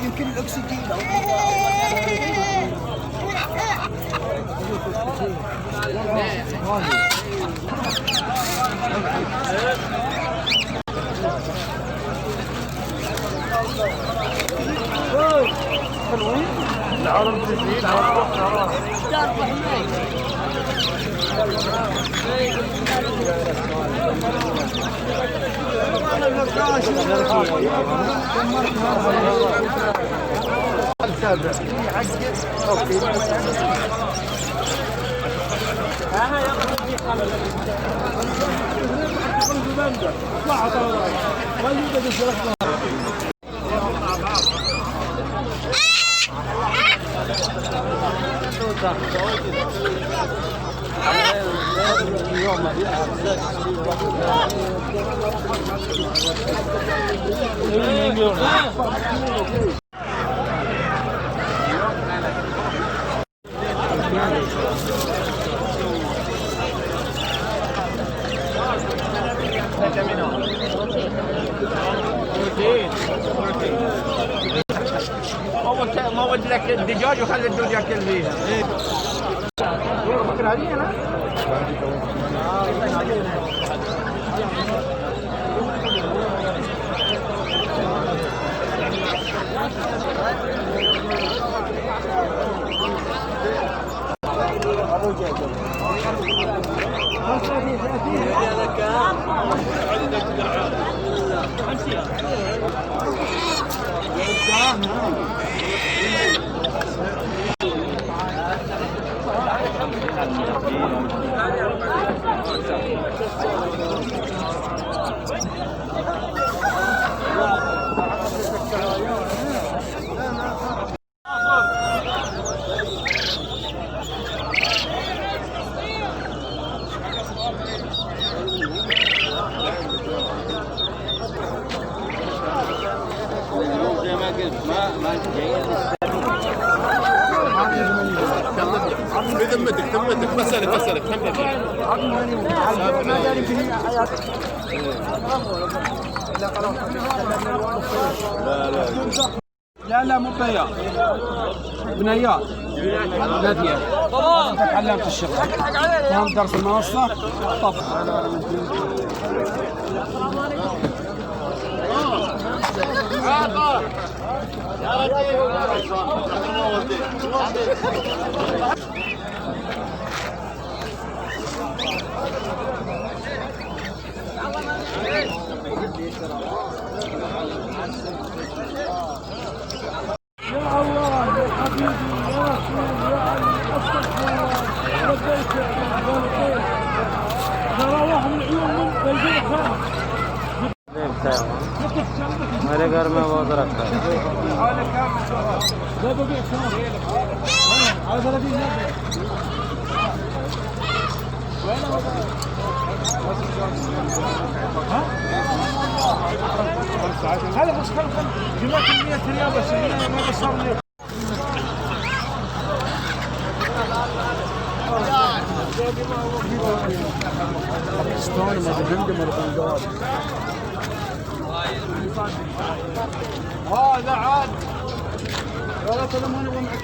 يمكن الاكسجين العالم تزيد ما ودي لك الدجاج وخلي الدود ياكل فيها. فكرة هذه انا؟ بذمتك ذمتك بسألك كم لا مو بنيات بنيات بنادية انت تعلمت الشغل فهمت درس المنصة طف يا الله يا حبيبي يا رسول يا علي استغفر الله لبيك لبيك نروح من عيون من بيجي خير मेरे घर में बहुत रखा है هذا بس خلق جماعة 100 ريال بس ما صار لي باكستان ما بدهم مرة هذا عاد ولا تلموني ومعك